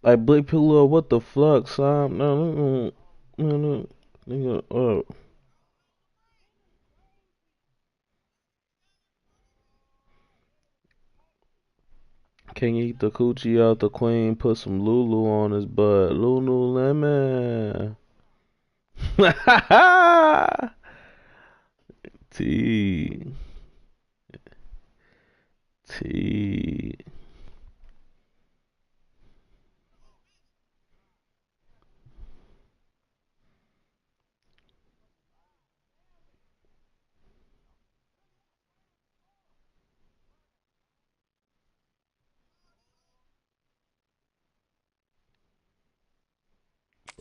Like Blake Pillow, what the fuck, son? No, nigga. Can you eat the coochie out the queen? Put some Lulu on his butt. Lululemon. T. T.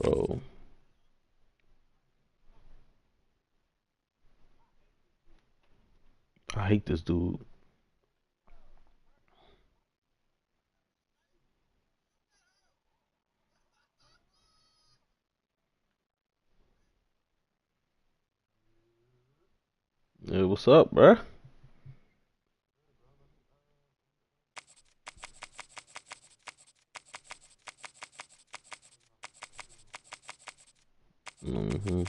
Bro, I hate this dude. Hey, what's up, bruh? Mm-hmm.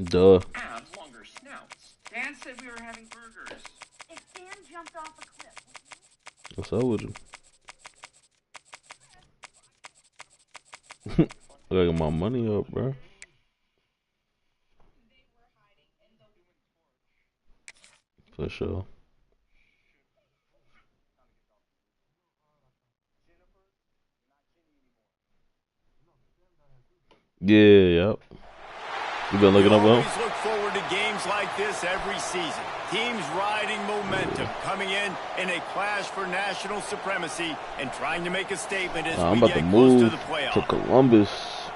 Duh. Have longer snouts. Dan said we were having burgers. If Dan jumped off a cliff. What's up with you? I gotta get my money up, bruh. For sure. Yeah, yep. You been We looking up on him? always look forward to games like this every season. Teams riding momentum, coming in a clash for national supremacy and trying to make a statement as I'm we about to get close to move the playoffs. to Columbus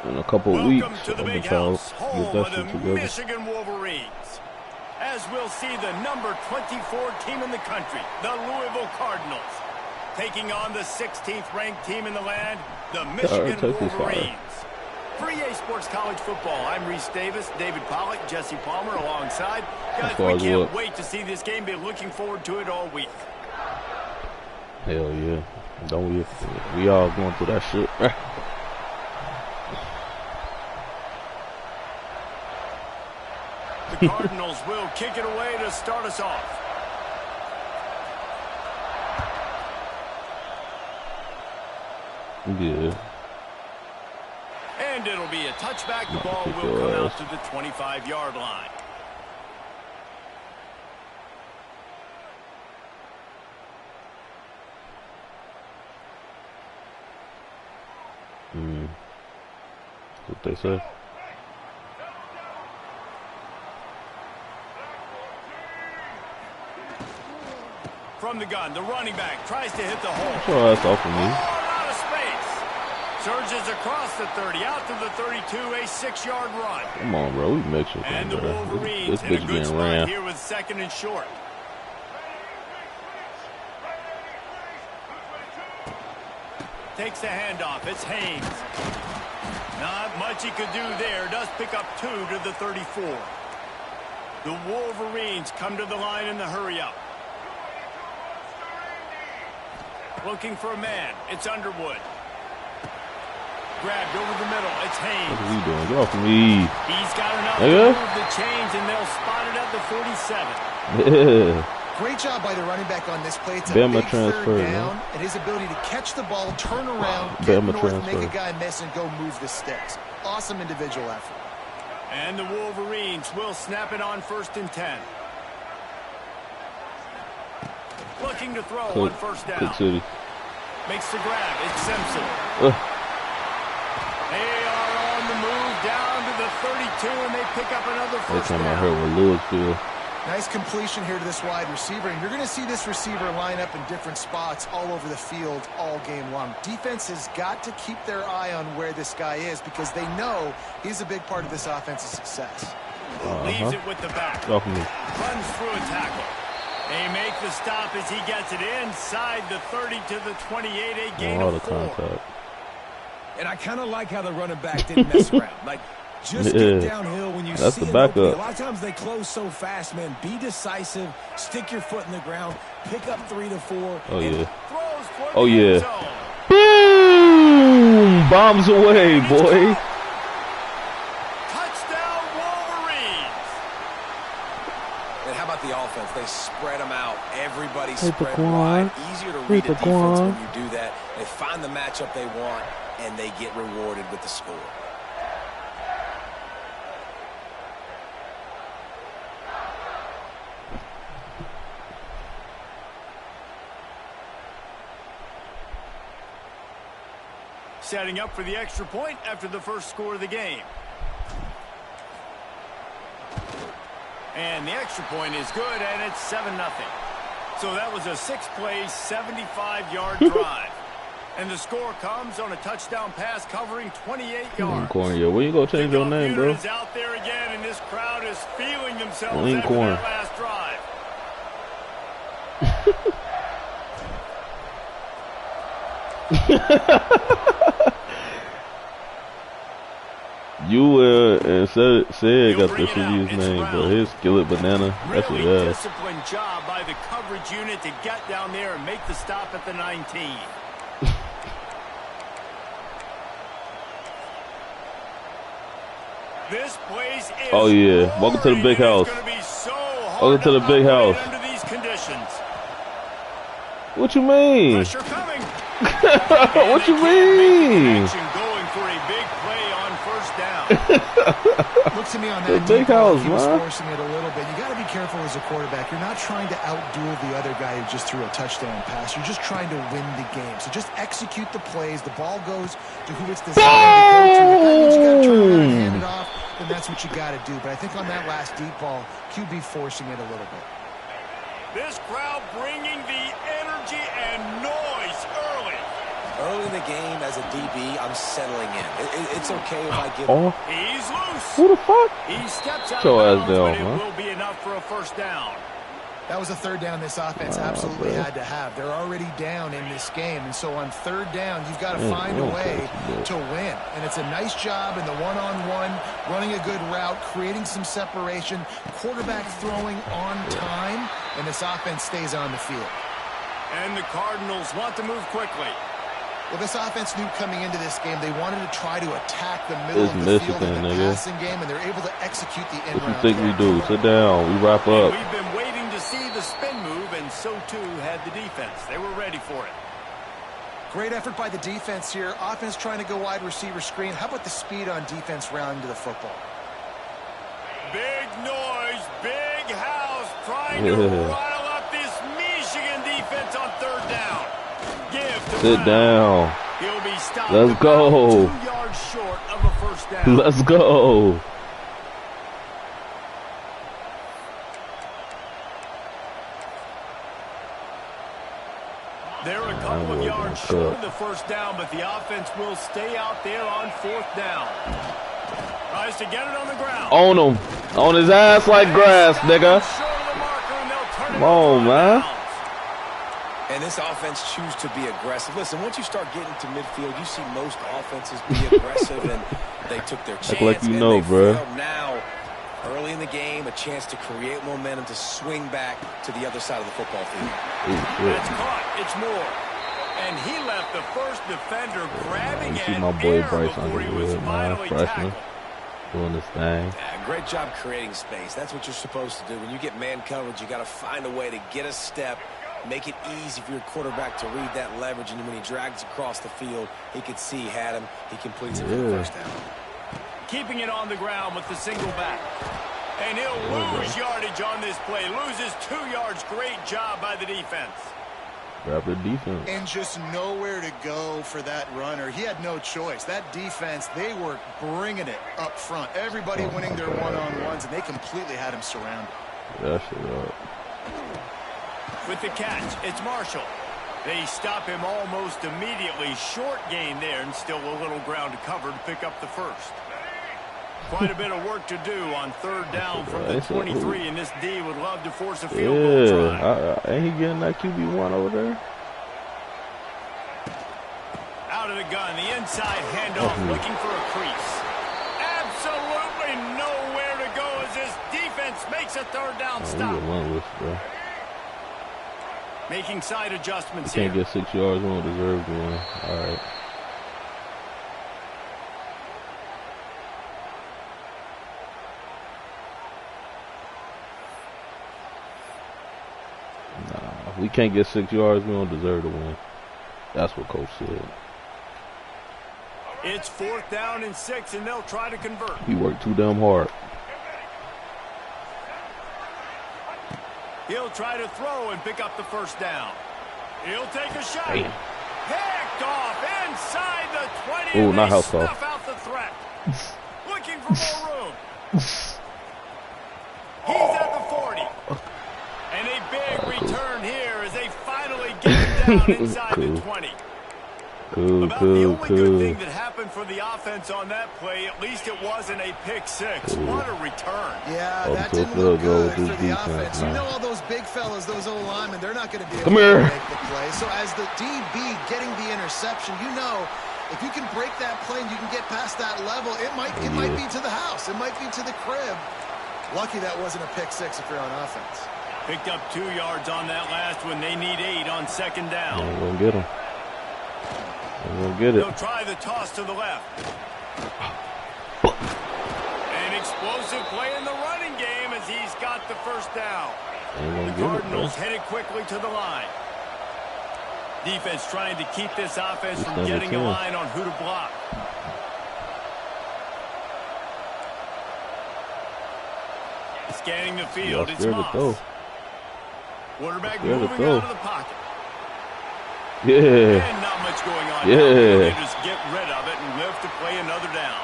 in a couple of weeks. Welcome to the I'm Big gonna try House, to home get that of shit the together. Michigan Wolverines. As we'll see the number 24 team in the country, the Louisville Cardinals, taking on the 16th ranked team in the land, the Michigan Wolverines. For EA Sports College Football, I'm Reese Davis, David Pollock, Jesse Palmer alongside. Guys, we can't wait to see this game. Been looking forward to it all week. Hell yeah. Don't we? We all going through that shit. The Cardinals will kick it away to start us off. Yeah. And it'll be a touchback. The ball will come out to the 25-yard line. What they say. From the gun, the running back tries to hit the hole. Get your ass off of me. Out of space. Surges across the 30, out to the 32, a 6-yard run. Come on, bro. We Mexican, And the bro. Wolverines This in a bitch good getting spot ran. here with 2nd and short. Takes the handoff. It's Haynes. Not much he could do there. Does pick up 2 to the 34. The Wolverines come to the line in the hurry-up. Looking for a man. It's Underwood. Grabbed over the middle. It's Haynes. What are we doing? Get off of me. He's got enough to move the chains, and they'll spot it at the 47. Yeah. Great job by the running back on this play. It's a Bama big transfer, third down, and his ability to catch the ball, turn around, get Bama north, make transfer. a guy miss, and go move the sticks. Awesome individual effort. And the Wolverines will snap it on 1st and 10. Looking to throw on 1st down. Cook City. Makes the grab. It's Simpson. They are on the move down to the 32, and they pick up another 1st They come down. out here with Louisville. Nice completion here to this wide receiver, and you're going to see this receiver line up in different spots all over the field all game long. Defense has got to keep their eye on where this guy is because they know he's a big part of this offense's success. Leaves it with the back. Get off of me. Runs through a tackle. They make the stop as he gets it inside the 30 to the 28, a gain of 4. Contact. And I kind of like how the running back didn't mess around. Like, just get downhill when you see the backup. A lot of times they close so fast, man. Be decisive. Stick your foot in the ground. Pick up 3 to 4. Oh, yeah. Oh, yeah. Boom! Bombs away, boy. Touchdown, Wolverines. And how about the offense? They spread them out. Everybody Hit the spread wide. Quan. Easier to Hit read the the defense Quan. when you do that. They find the matchup they want, and they get rewarded with the score. Setting up for the extra point after the first score of the game. And the extra point is good, and it's 7-0. So that was a 6-play, 75-yard drive. And the score comes on a touchdown pass covering 28 yards. Cornea, where you go change your name, bro? Is out there again, and this crowd is feeling themselves Lane after Corn. that last drive. You and said got the shittiest name, but his Skillet Banana. That's Really his ass. disciplined job by the coverage unit to get down there and make the stop at the 19. This place is Oh, yeah. Welcome to the big roaring, and house. it's gonna be so hard Welcome to the big operate house. under these conditions. What you mean? Pressure coming. What you And they can't make the mean? connection going for a big play on first down. Look to me on The that big deep ball, house, he was man. forcing it a little bit. You got to be careful as a quarterback. You're not trying to outduel the other guy who just threw a touchdown pass. You're just trying to win the game. So just execute the plays. The ball goes to who it's designed to go to. If that means you got to turn around and hand it off, then that's what you got to do. But I think on that last deep ball, QB forcing it a little bit. This crowd bringing the energy and noise early. Early in the game, as a DB, I'm settling in. It's okay if I give Oh, He's loose. who the fuck? He steps out Your of ass bounds, down, but man. it will be enough for a first down. That was a third down this offense absolutely had to have. They're already down in this game, and so on third down, you've got to find a way to win. And it's a nice job in the one-on-one, running a good route, creating some separation, quarterback throwing on time, and this offense stays on the field. And the Cardinals want to move quickly. Well, this offense knew coming into this game they wanted to try to attack the middle It's of the field in Michigan, the nigga. passing game, and they're able to execute the What you in-route. think we do? Sit down. We wrap And up. we've been waiting to see the spin move, and so too had the defense. They were ready for it. Great effort by the defense here. Offense trying to go wide receiver screen. How about the speed on defense rounding to the football? Big noise, big house, trying to rile up this Michigan defense on third down. Give to Sit Brown. down. He'll be stopped Let's about go. 2 yards short of a first down. Let's go. They're a couple of yards short of the first down, but the offense will stay out there on fourth down. Tries to get it on the ground. On him. On his ass like grass, nigga. Come on, man. And this offense choose to be aggressive. Listen, once you start getting to midfield, you see most offenses be aggressive, and they took their chance. Act like you and know, they bruh. failed. Now, early in the game, a chance to create momentum to swing back to the other side of the football field. That's caught. It's Moore. And he left the first defender grabbing You see an my boy air Bryce before he was Underwood, man. finally Freshman. tackled. Doing this thing. Yeah, great job creating space. That's what you're supposed to do. When you get man coverage, you got to find a way to get a step, make it easy for your quarterback to read that leverage, and when he drags across the field, he could see he had him. He completes it for the first down. Keeping it on the ground with the single back. And he'll lose yardage on this play. Loses 2 yards. Great job by the defense. Grab the defense. And just nowhere to go for that runner. He had no choice. That defense, they were bringing it up front. Everybody winning their one-on-ones, and they completely had him surrounded. That shit up. With the catch, it's Marshall. They stop him almost immediately. Short gain there, and still a little ground to cover to pick up the first. Quite a bit of work to do on third down from the 23, and this D would love to force a field goal try. Ain't he getting that QB1 over there? Out of the gun, the inside handoff, looking for a crease. Absolutely nowhere to go as this defense makes a third down stop. Making side adjustments here. Can't get 6 yards, we don't deserve to win. All right. Nah, we can't get 6 yards, we don't deserve to win. That's what Coach said. It's 4th down and 6, and they'll try to convert. He worked too damn hard. He'll try to throw and pick up the first down. He'll take a shot. Damn. Picked off inside the 20. Oh, not house call. Snuff out the threat. Looking for more room. He's at the 40. And a big return here as they finally get him down inside the 20. Cool. The only good thing that happened for the offense on that play, at least it wasn't a pick six. What a return. Yeah, that didn't look good for the offense. You know all those big fellas, those old linemen, they're not going to be able to make the play. So as the DB getting the interception, you know, if you can break that play and you can get past that level, it might be to the house. It might be to the crib. Lucky that wasn't a pick six if you're on offense. Picked up 2 yards on that last one. They need 8 on second down. I'm going to get him. We'll get it. He'll try the toss to the left. An explosive play in the running game as he's got the first down. The Cardinals headed quickly to the line. Defense trying to keep this offense from getting a line on who to block. Scanning the field, it's Moss. Quarterback moving out of the pocket. Yeah. And not much going on. Yeah. They just get rid of it and live to play another down.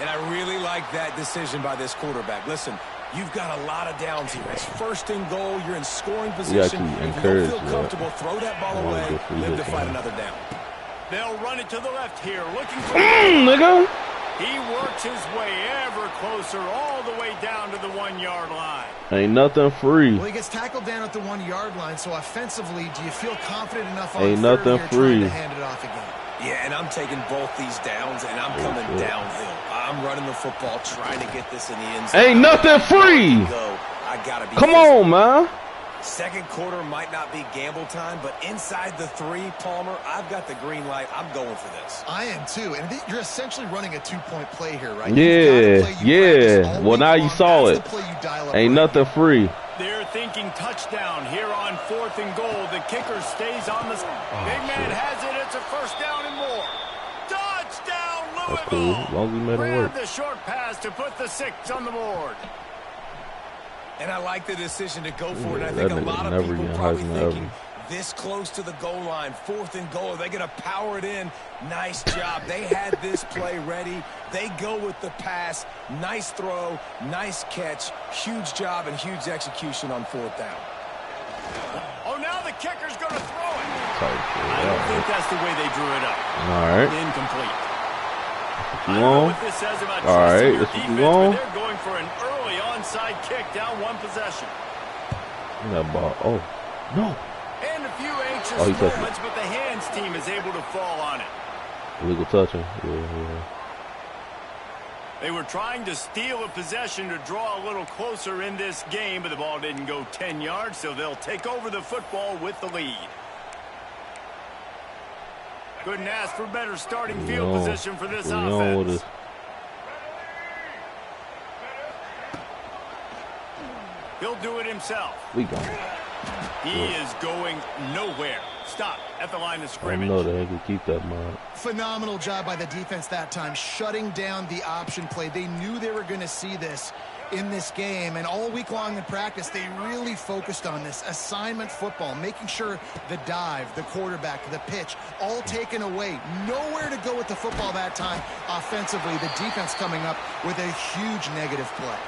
And I really like that decision by this quarterback. Listen, you've got a lot of downs here. It's 1st and goal. You're in scoring position. If you don't feel comfortable, throw that ball away. Live to fight another down. They'll run it to the left here, looking for nigga. He works his way ever closer all the way down to the 1 yard line. Ain't nothing free. Well, he gets tackled down at the 1 yard line, so offensively, do you feel confident enough on Ain't nothing free to hand it off again? Yeah, and I'm taking both these downs, and I'm coming downhill. I'm running the football, trying to get this in the end zone. Ain't nothing free. I gotta be. Come on, man. Second quarter might not be gamble time, but inside the 3, Palmer, I've got the green light. I'm going for this. I am too, and you're essentially running a 2-point play here, right? Yeah. Well, now you saw it. Ain't nothing free. They're thinking touchdown here on 4th and goal. The kicker stays on the... Big man has it. It's a first down and more. Touchdown, Louisville. That's cool. As long as we made it work. The short pass to put the 6 on the board. And I like the decision to go for it. I think a lot of people probably thinking this close to the goal line, 4th and goal. Are they going to power it in? Nice job. They had this play ready. They go with the pass. Nice throw, nice catch. Huge job and huge execution on 4th down. Oh, now the kicker's going to throw it. I don't think that's the way they drew it up. All right. Incomplete. I don't know what this says about all right, your defense, but they're going for an early onside kick down 1 possession. That ball. Oh, no. And a few anxious moments, but the hands team is able to fall on it. Illegal touching. Yeah. They were trying to steal a possession to draw a little closer in this game, but the ball didn't go 10 yards, so they'll take over the football with the lead. Couldn't ask for better starting field position for this offense. He'll do it himself. We got it. He is going nowhere. Stop at the line of scrimmage. I know they can keep that mind. Phenomenal job by the defense that time, shutting down the option play. They knew they were going to see this in this game, and all week long in practice, they really focused on this assignment football, making sure the dive, the quarterback, the pitch, all taken away. Nowhere to go with the football that time offensively. The defense coming up with a huge negative play.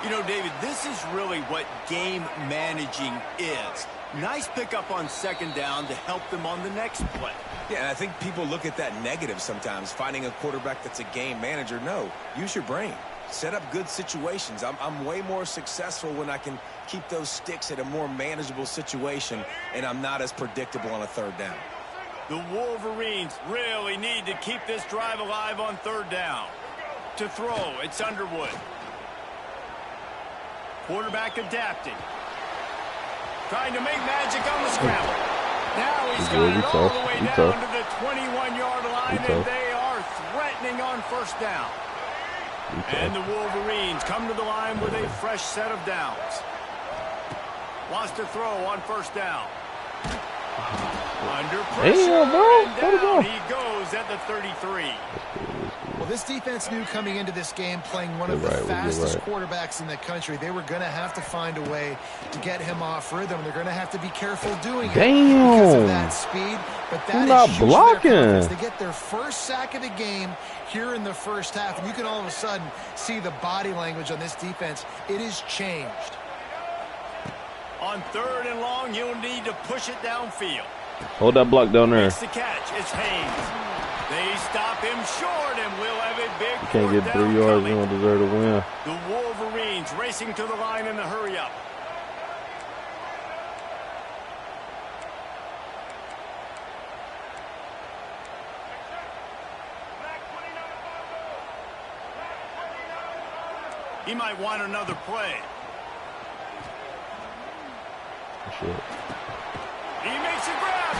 You know, David, this is really what game managing is. Nice pickup on second down to help them on the next play. Yeah, and I think people look at that negative sometimes, finding a quarterback that's a game manager. No, use your brain. Set up good situations. I'm way more successful when I can keep those sticks at a more manageable situation, and I'm not as predictable on a third down. The Wolverines really need to keep this drive alive on third down. To throw, it's Underwood. Quarterback adapting. Trying to make magic on the scramble. Now he's got it all the way down to the 21-yard line, and they are threatening on first down. And the Wolverines come to the line with a fresh set of downs. Wants to throw on first down. Under pressure, and down he goes at the 33. Well, this defense knew coming into this game, playing one of the fastest quarterbacks in the country, they were going to have to find a way to get him off rhythm. They're going to have to be careful doing it because of that speed. But that is blocking. They get their first sack of the game here in the first half, and you can all of a sudden see the body language on this defense. It has changed. On third and long, you'll need to push it downfield. Hold that block down there. Makes the catch. It's Haynes. They stop him short, and we'll have a big can't get 3 yards. You don't deserve to win. The Wolverines racing to the line in the hurry-up. He might want another play. Shit. He makes a grab.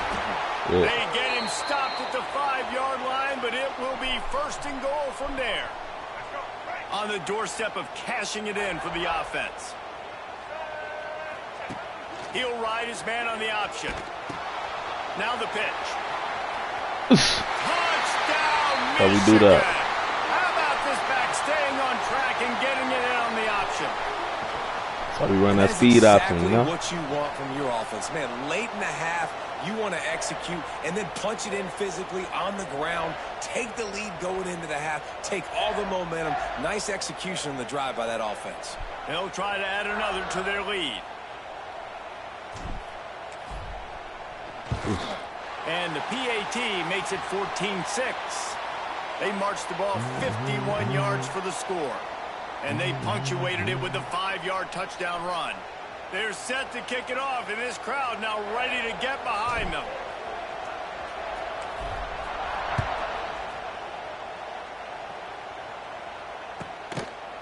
Yeah. They get him stopped at the 5-yard line, but it will be first and goal from there. On the doorstep of cashing it in for the offense. He'll ride his man on the option. Now the pitch. Touchdown, Michigan! How we do that? How about this back staying on track and getting it in on the option? That's how we run that speed option, you know? What you want from your offense. Man, late in the half, you want to execute and then punch it in physically on the ground. Take the lead going into the half. Take all the momentum. Nice execution on the drive by that offense. They'll try to add another to their lead. And the PAT makes it 14-6. They marched the ball 51 yards for the score. And they punctuated it with a 5-yard touchdown run. They're set to kick it off, and this crowd now ready to get behind them.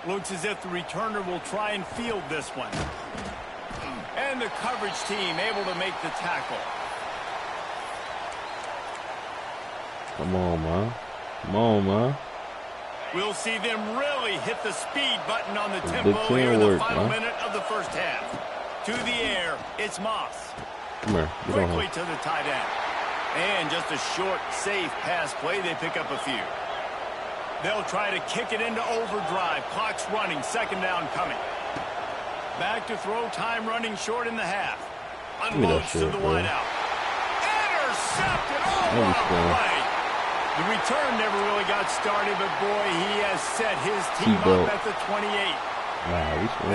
Looks as if the returner will try and field this one. And the coverage team able to make the tackle. Come on, man. Come on, man. We'll see them really hit the speed button on the tempo here in the final minute of the first half. To the air, it's Moss. Come here. Quickly to the tight end. And just a short, safe pass play. They pick up a few. They'll try to kick it into overdrive. Clock's running. Second down coming. Back to throw. Time running short in the half. Unloads to the wideout. Intercepted. Play. The return never really got started, but boy, he has set his team up at the 28.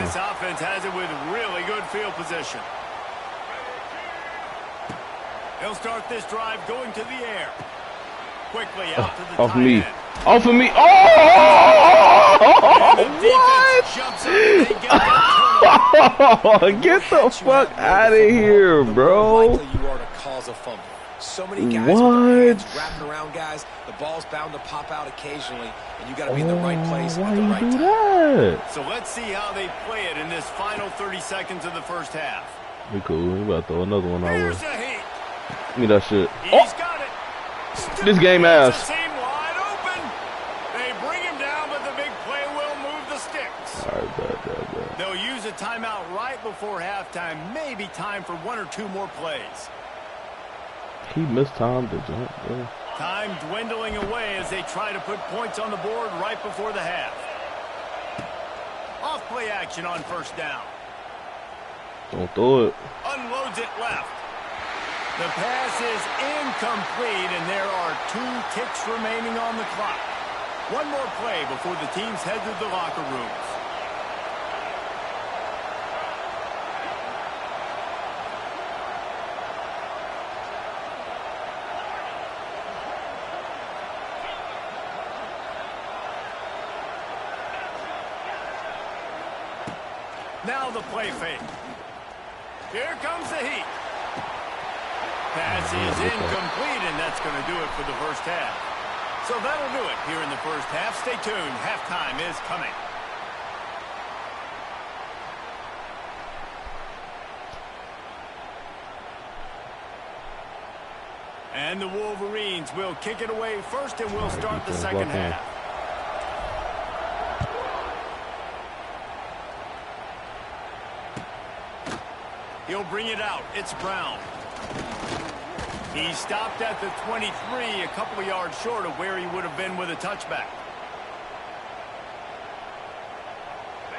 This offense has it with really good field position. They'll start this drive going to the air. Quickly out to the tight end. Off of me. Oh! What? Get the fuck out of here, bro. So many guys with their hands wrapping around guys. The ball's bound to pop out occasionally, and you got to be in the right place at the right time. That? So let's see how they play it in this final 30 seconds of the first half. We cool. We about to throw another one our way. Give me that shit. He's got it. This game ass. Wide open. They bring him down, but the big play will move the sticks. All right, bad. They'll use a timeout right before halftime. Maybe time for one or two more plays. He missed time to jump, bro. Time dwindling away as they try to put points on the board right before the half. Off play action on first down. Don't throw it. Unloads it left. The pass is incomplete, and there are 2 ticks remaining on the clock. One more play before the teams head to the locker rooms. Now the play fake. Here comes the heat. Pass is incomplete, and that's going to do it for the first half. So that'll do it here in the first half. Stay tuned. Halftime is coming. And the Wolverines will kick it away first, and we'll start the second half. He'll bring it out. It's Brown. He stopped at the 23, a couple of yards short of where he would have been with a touchback.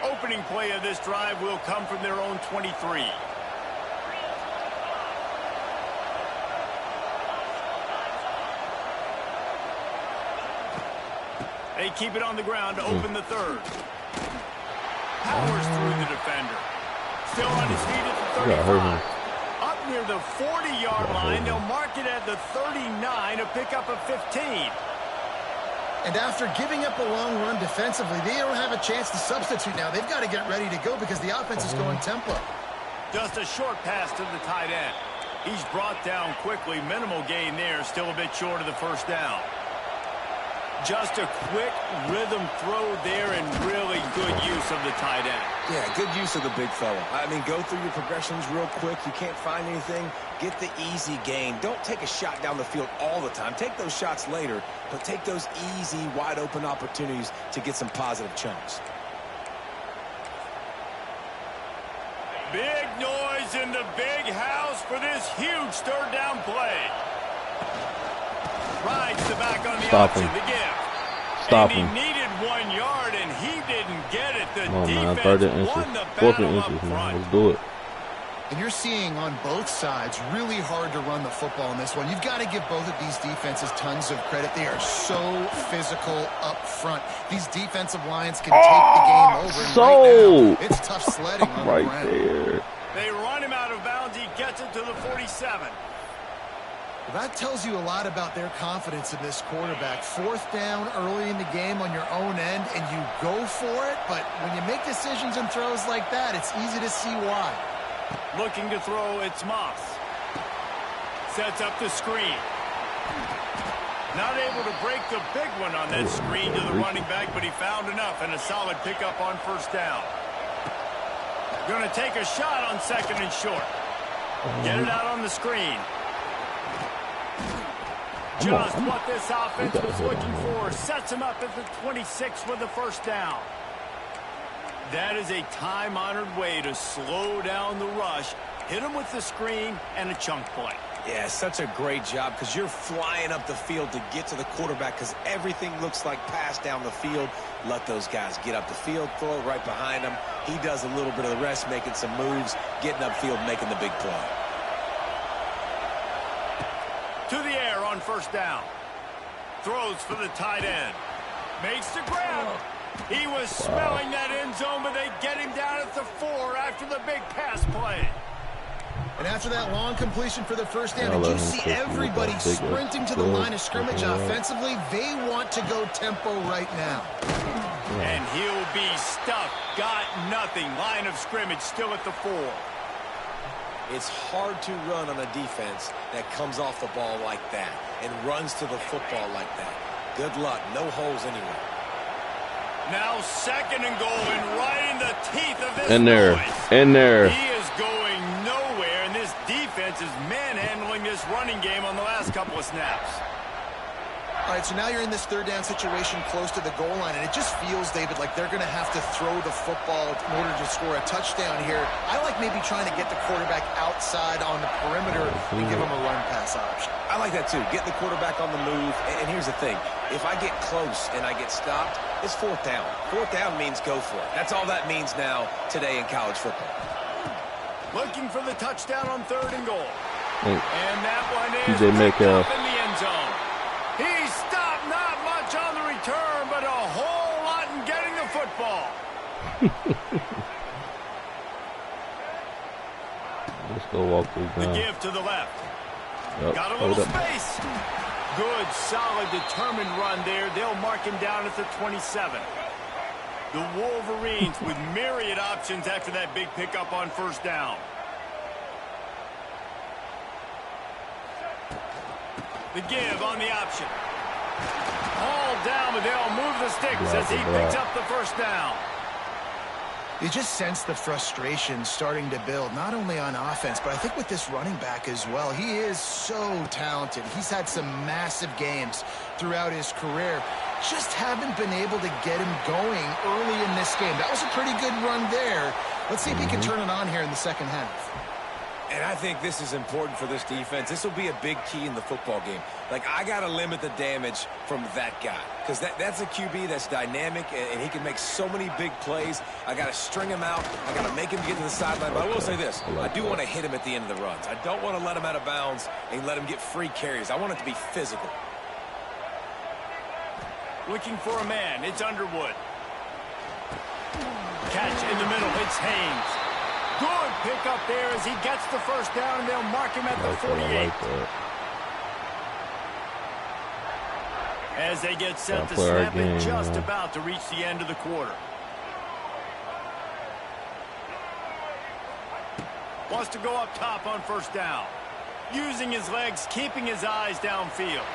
Opening play of this drive will come from their own 23. They keep it on the ground to open the third. Powers through the defender. Still on his feet at the 35. Up near the 40-yard line, they'll mark it at the 39, a pickup of 15. And after giving up a long run defensively, they don't have a chance to substitute now. They've got to get ready to go because the offense is going tempo. Just a short pass to the tight end. He's brought down quickly. Minimal gain there, still a bit short of the first down. Just a quick rhythm throw there and really good use of the tight end. Yeah, good use of the big fella. I mean, go through your progressions real quick. You can't find anything. Get the easy gain. Don't take a shot down the field all the time. Take those shots later, but take those easy, wide-open opportunities to get some positive chunks. Big noise in the big house for this huge third down play. Rides the back on the option, the give. Stop him. He needed 1 yard, and he didn't get it. The defense won the battle up front. Let's do it. And you're seeing on both sides really hard to run the football in this one. You've got to give both of these defenses tons of credit. They are so physical up front. These defensive lines can take the game over. And right now, it's tough sledding on right the ground. There. They run him out of bounds. He gets it to the 47. That tells you a lot about their confidence in this quarterback. Fourth down early in the game on your own end, and you go for it. But when you make decisions and throws like that, it's easy to see why. Looking to throw, it's Moss. Sets up the screen. Not able to break the big one on that screen to the running back, but he found enough and a solid pickup on first down. Going to take a shot on second and short. Get it out on the screen. Just what this offense was looking for. Sets him up at the 26 with the first down. That is a time-honored way to slow down the rush. Hit him with the screen and a chunk play. Yeah, such a great job because you're flying up the field to get to the quarterback because everything looks like pass down the field. Let those guys get up the field, throw it right behind him. He does a little bit of the rest, making some moves, getting upfield, making the big play. To the air on first down. Throws for the tight end. Makes the grab. He was smelling that end zone, but they get him down at the 4 after the big pass play. And after that long completion for the first down, did you see everybody sprinting to the line of scrimmage offensively? They want to go tempo right now. And he'll be stuffed. Got nothing. Line of scrimmage still at the 4. It's hard to run on a defense that comes off the ball like that and runs to the football like that. Good luck. No holes anywhere. Now second and goal and right in the teeth of this In there. noise. In there. He is going nowhere, and this defense is manhandling this running game on the last couple of snaps. All right, so now you're in this third down situation close to the goal line, and it just feels, David, like they're going to have to throw the football in order to score a touchdown here. I like maybe trying to get the quarterback outside on the perimeter and give him a run-pass option. I like that, too. Get the quarterback on the move. And here's the thing. If I get close and I get stopped, it's fourth down. Fourth down means go for it. That's all that means now today in college football. Looking for the touchdown on third and goal. And that one is TJ Metcalf in the end zone. He stopped not much on the return, but a whole lot in getting the football. Let's go walk through The give to the left. Yep. Got a little space. Good, solid, determined run there. They'll mark him down at the 27. The Wolverines with myriad options after that big pickup on first down. The give on the option. All down, but they'll move the sticks as he picks up the first down. You just sense the frustration starting to build, not only on offense, but I think with this running back as well. He is so talented. He's had some massive games throughout his career. Just haven't been able to get him going early in this game. That was a pretty good run there. Let's see if he can turn it on here in the second half. And I think this is important for this defense. This will be a big key in the football game. Like, I got to limit the damage from that guy because that's a QB that's dynamic, and he can make so many big plays. I got to string him out. I got to make him get to the sideline. But I will say this. I do want to hit him at the end of the runs. I don't want to let him out of bounds and let him get free carries. I want it to be physical. Looking for a man. It's Underwood. Catch in the middle. It's Haynes. Good pick up there as he gets the first down, and they'll mark him at the 48. As they get set to snap it, just about to reach the end of the quarter. Wants to go up top on first down. Using his legs, keeping his eyes downfield.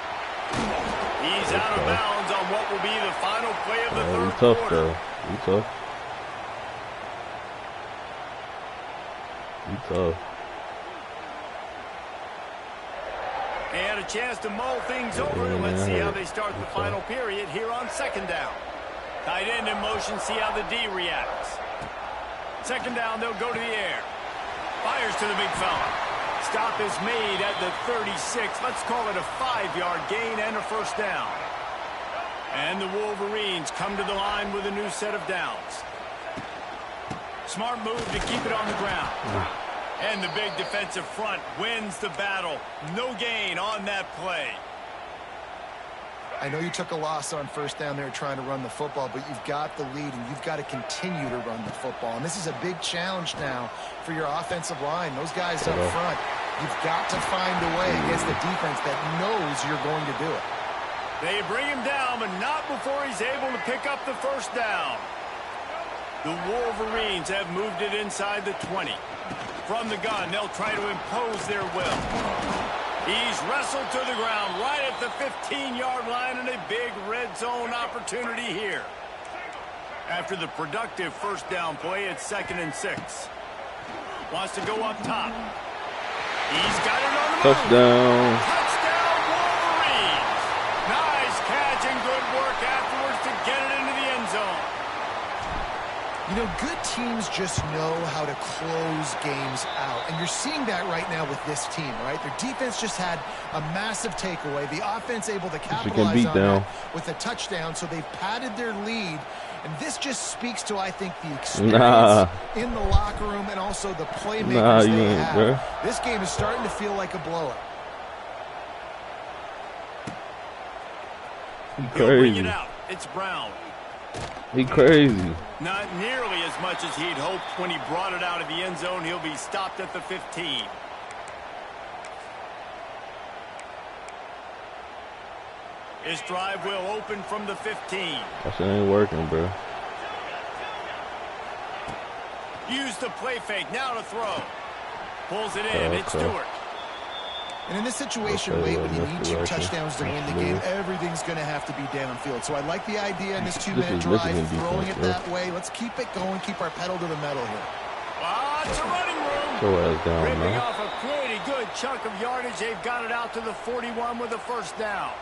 He's out of bounds on what will be the final play of the third quarter. He's tough. And a chance to mull things over. Let's see how they start the final period here on second down. Tight end in motion, see how the D reacts. Second down, they'll go to the air. Fires to the big fella. Stop is made at the 36. Let's call it a 5-yard gain and a first down. And the Wolverines come to the line with a new set of downs. Smart move to keep it on the ground. And the big defensive front wins the battle. No gain on that play. I know you took a loss on first down there trying to run the football, but you've got the lead, and you've got to continue to run the football. And this is a big challenge now for your offensive line. Those guys up front, you've got to find a way against a defense that knows you're going to do it. They bring him down, but not before he's able to pick up the first down. The Wolverines have moved it inside the 20. From the gun, they'll try to impose their will. He's wrestled to the ground right at the 15-yard line, and a big red zone opportunity here. After the productive first down play, it's 2nd and 6. Wants to go up top. He's got it on the move. Touchdown. Touchdown, Wolverines. Nice catch and good work afterwards to get it into the end zone. You know, good teams just know how to close games out. And you're seeing that right now with this team, right? Their defense just had a massive takeaway. The offense able to capitalize on that with a touchdown, so they've padded their lead. And this just speaks to, I think, the experience in the locker room and also the playmakers they have. Bro. This game is starting to feel like a blowout. Bring it out. It's Brown. He crazy. Not nearly as much as he'd hoped when he brought it out of the end zone. He'll be stopped at the 15. His drive will open from the 15. That shit ain't working, bro. Use the play fake. Now to throw. Pulls it in. It's Stewart. And in this situation, Wade, when you need 2 touchdowns to win the game, everything's going to have to be downfield. So I like the idea in this 2-minute drive, throwing it that way. Let's keep it going, keep our pedal to the metal here. It's a running room. Ripping off a pretty good chunk of yardage. They've got it out to the 41 with a first down.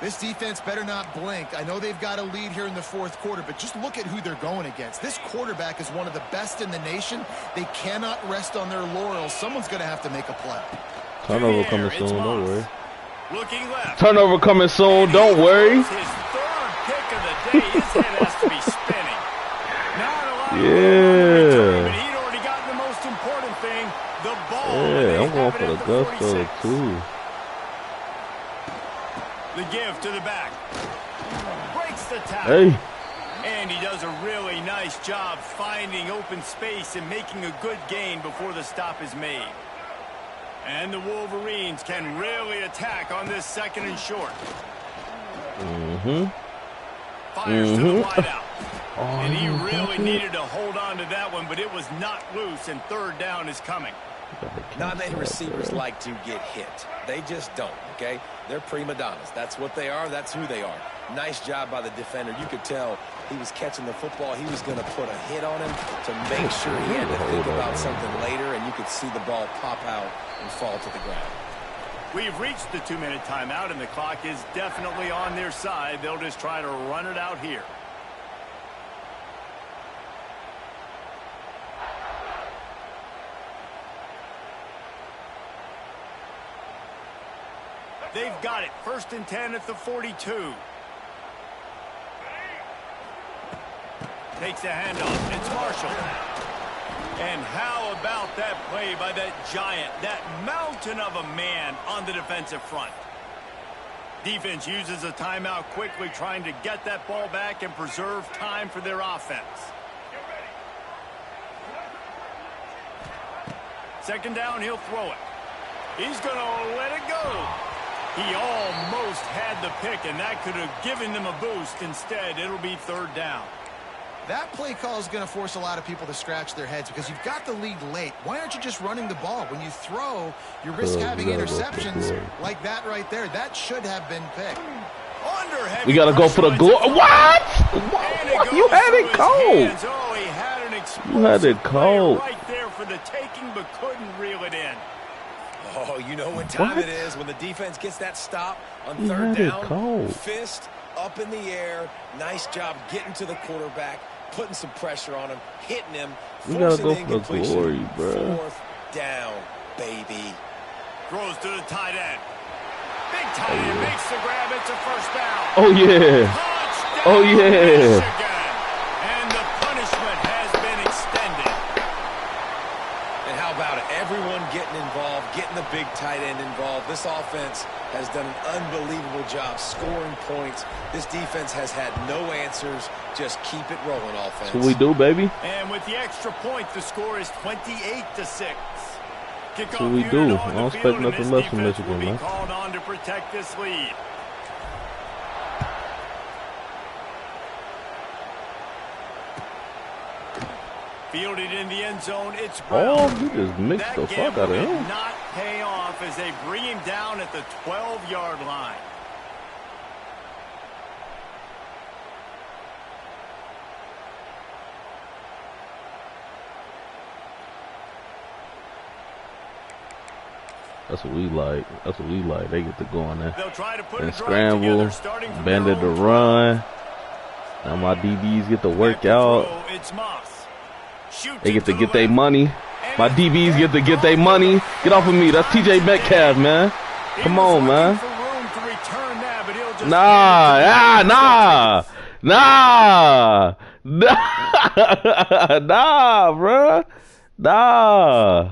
This defense better not blink. I know they've got a lead here in the fourth quarter, but just look at who they're going against. This quarterback is one of the best in the nation. They cannot rest on their laurels. Someone's going to have to make a play. Turnover coming soon, don't worry. Looking left. Turnover coming soon, don't worry. His third pick of the day. His head has to be spinning. Not a lot of yeah. But he'd already gotten the most important thing, the ball. Yeah, I'm going for the gusto too. The give to the back. Breaks the tackle. Hey. And he does a really nice job finding open space and making a good gain before the stop is made. And the Wolverines can really attack on this 2nd and short. Fires to the wideout. Oh, And he really it. needed to hold on to that one, but it was not loose, and third down is coming. Not many receivers like to get hit. They just don't, okay? They're prima donnas. That's what they are. That's who they are. Nice job by the defender. You could tell he was catching the football. He was going to put a hit on him to make sure he had to think about something later, and you could see the ball pop out and fall to the ground. We've reached the 2-minute timeout, and the clock is definitely on their side. They'll just try to run it out here. They've got it. 1st and 10 at the 42. Takes a handoff. It's Marshall. And how about that play by that giant, that mountain of a man on the defensive front? Defense uses a timeout quickly, trying to get that ball back and preserve time for their offense. 2nd down, he'll throw it. He's going to let it go. He almost had the pick, and that could have given them a boost. Instead, it'll be 3rd down. That play call is going to force a lot of people to scratch their heads because you've got the lead late. Why aren't you just running the ball? When you throw, you risk having interceptions like that right there. That should have been picked. We got to go for the glory. What? You had it cold. Oh, he had an explosive You had it cold. right there for the taking, but couldn't reel it in. Oh, you know what time it is when the defense gets that stop on 3rd down. Fist up in the air. Nice job getting to the quarterback, putting some pressure on him, hitting him. We gotta go for the glory, bro. 4th down, baby. Throws to the tight end. Big tight end makes the grab. It's a 1st down. Oh, yeah. Touchdown, Oh, yeah. Michigan. And the punishment has been extended. And how about it? Everyone getting involved, getting the big tight end involved. This offense has done an unbelievable job scoring points. This defense has had no answers. Just keep it rolling, offense. That's what we do, baby. And with the extra point, the score is 28-6. That's what we do. I don't expect nothing less from Michigan, man. Called on to protect this lead. Fielded in the end zone, it's Brown. Oh, he just mixed the fuck out of him. Did not pay off as they bring him down at the 12-yard line. That's what we like. That's what we like. They get to go on there They'll try to put and a drive scramble, together, starting from bandit their to own run. Now my DBs get to work out. It's Moss. They get to get their money. My DBs get to get their money. Get off of me. That's TJ Metcalf, man. Come on, man. Nah, nah, bruh. Nah.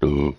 Ooh.